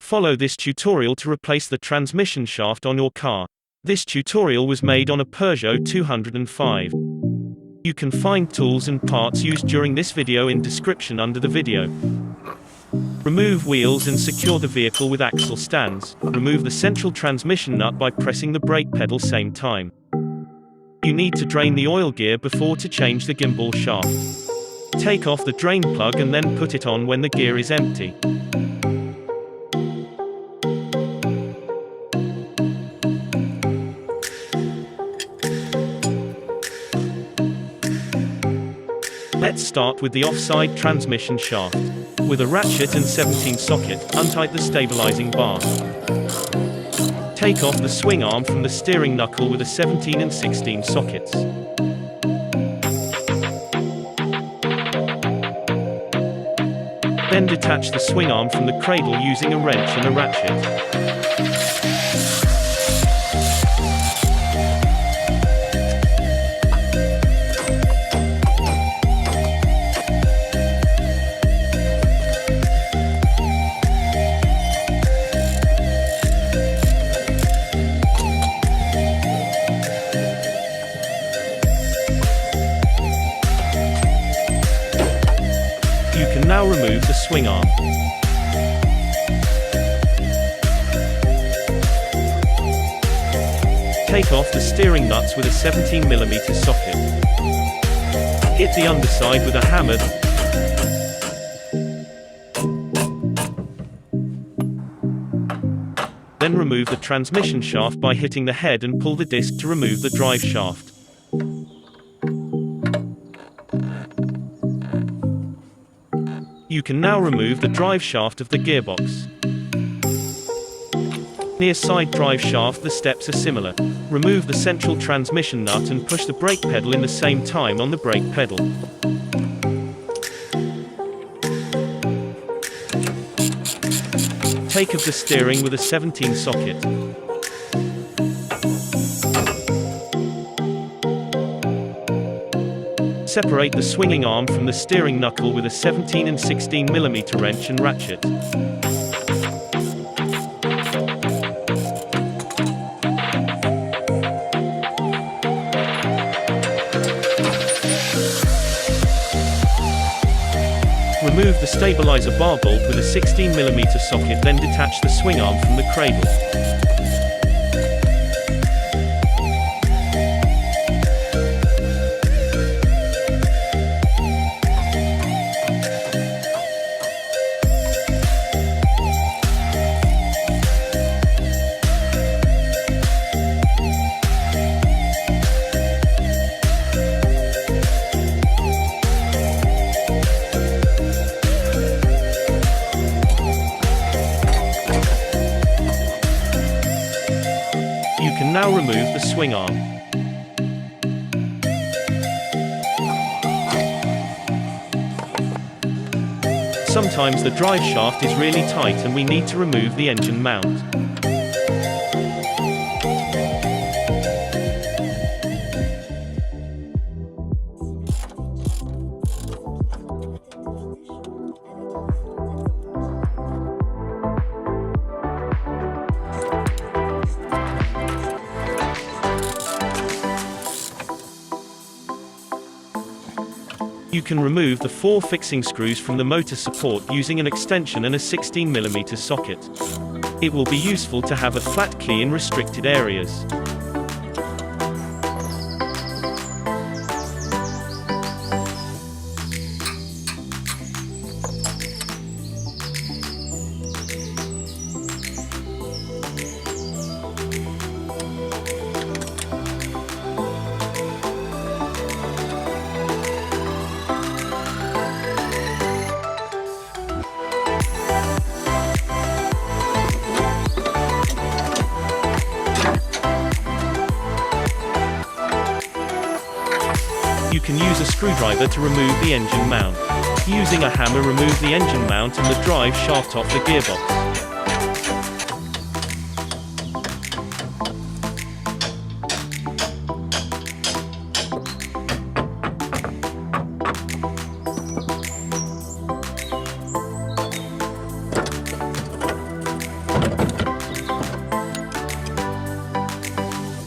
Follow this tutorial to replace the transmission shaft on your car. This tutorial was made on a Peugeot 205. You can find tools and parts used during this video in description under the video. Remove wheels and secure the vehicle with axle stands. Remove the central transmission nut by pressing the brake pedal same time. You need to drain the oil gear before to change the gimbal shaft. Take off the drain plug and then put it on when the gear is empty. Let's start with the offside transmission shaft. With a ratchet and 17 socket, untight the stabilizing bar. Take off the swing arm from the steering knuckle with a 17 and 16 sockets. Then detach the swing arm from the cradle using a wrench and a ratchet. Now remove the swing arm. Take off the steering nuts with a 17mm socket. Hit the underside with a hammer. Then remove the transmission shaft by hitting the head and pull the disc to remove the drive shaft. You can now remove the drive shaft of the gearbox. Near side drive shaft the steps are similar. Remove the central transmission nut and push the brake pedal in the same time on the brake pedal. Take off the steering with a 17 socket. Separate the swinging arm from the steering knuckle with a 17 and 16mm wrench and ratchet. Remove the stabilizer bar bolt with a 16mm socket, then detach the swing arm from the cradle. You can now remove the swing arm. Sometimes the drive shaft is really tight and we need to remove the engine mount. You can remove the 4 fixing screws from the motor support using an extension and a 16mm socket. It will be useful to have a flat key in restricted areas. You can use a screwdriver to remove the engine mount. Using a hammer, remove the engine mount and the drive shaft off the gearbox.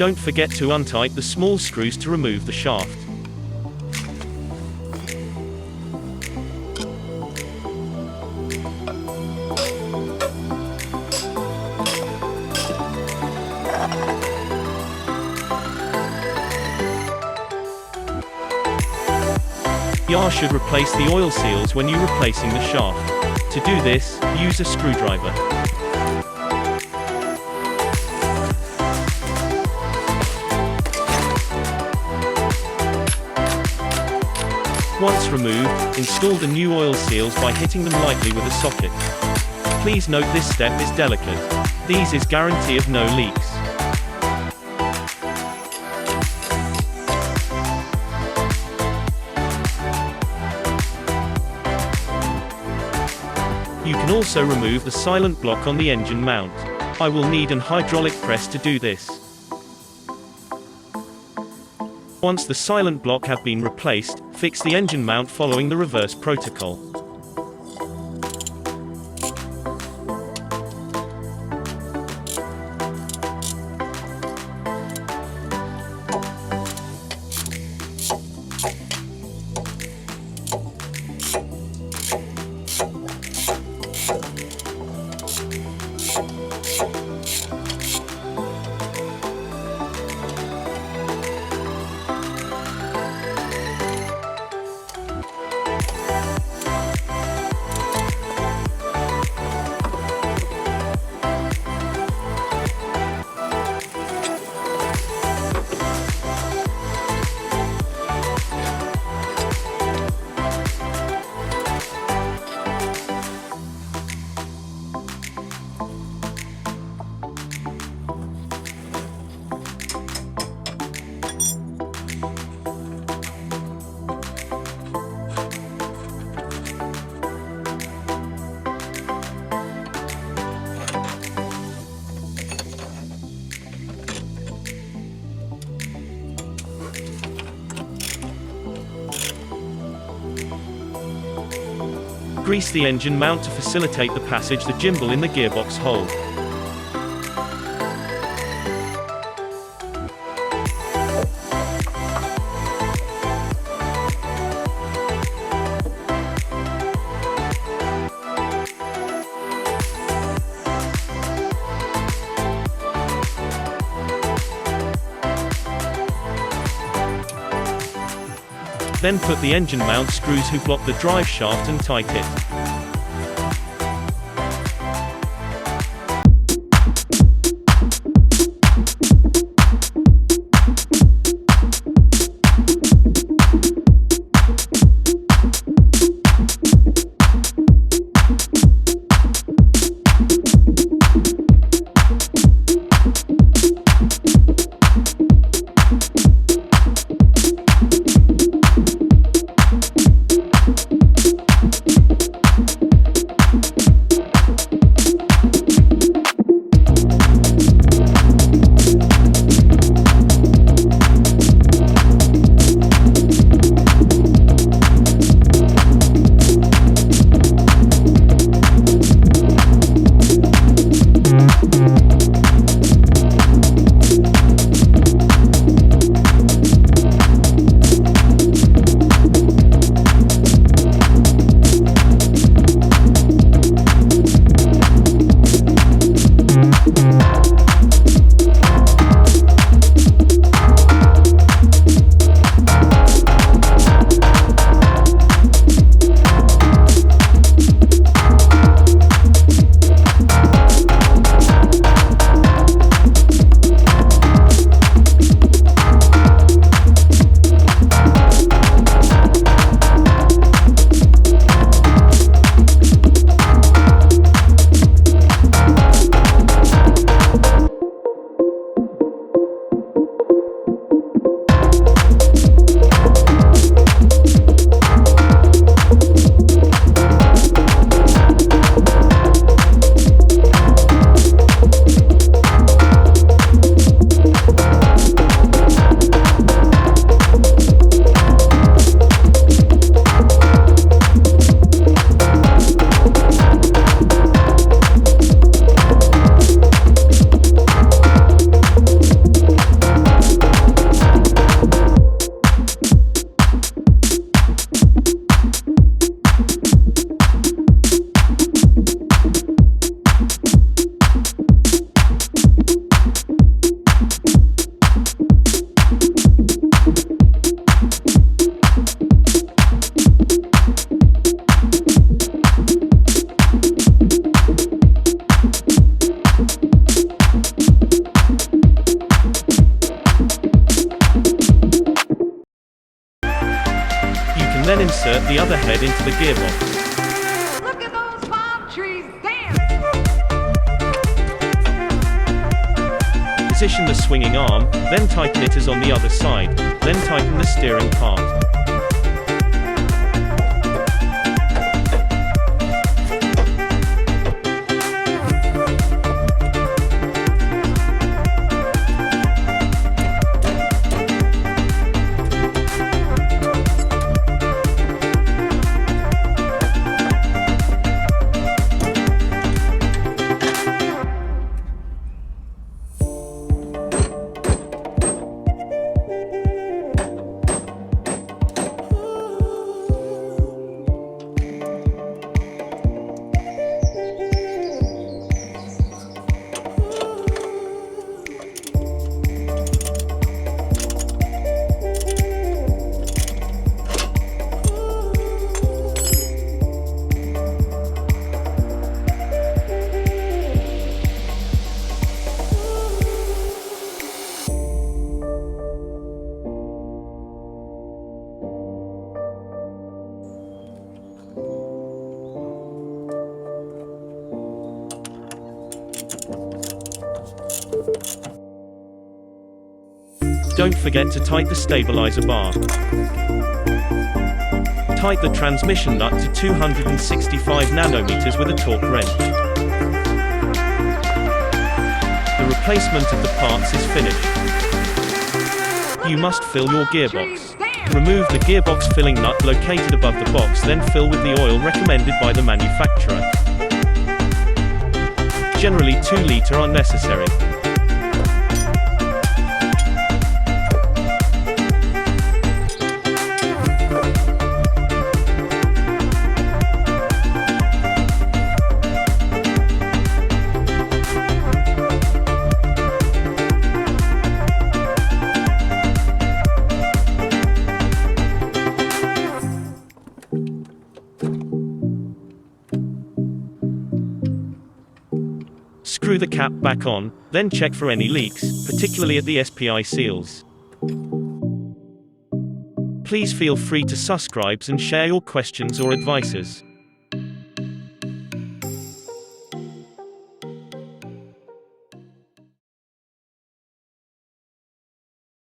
Don't forget to untighten the small screws to remove the shaft. You should replace the oil seals when you're replacing the shaft. To do this, use a screwdriver. Once removed, install the new oil seals by hitting them lightly with a socket. Please note this step is delicate. These is guarantee of no leaks. You can also remove the silent block on the engine mount. I will need an hydraulic press to do this. Once the silent block have been replaced, fix the engine mount following the reverse protocol. Grease the engine mount to facilitate the passage the gimbal in the gearbox hole. Then put the engine mount screws who block the drive shaft and tighten it. the gearbox. Look at those palm trees there! Position the swinging arm, then tighten it as on the other side, then tighten the steering part. Don't forget to tighten the stabilizer bar. Tighten the transmission nut to 265 nanometers with a torque wrench. The replacement of the parts is finished. You must fill your gearbox. Remove the gearbox filling nut located above the box, then fill with the oil recommended by the manufacturer. Generally 2 liters are necessary. Screw the cap back on, then check for any leaks, particularly at the SPI seals. Please feel free to subscribe and share your questions or advices.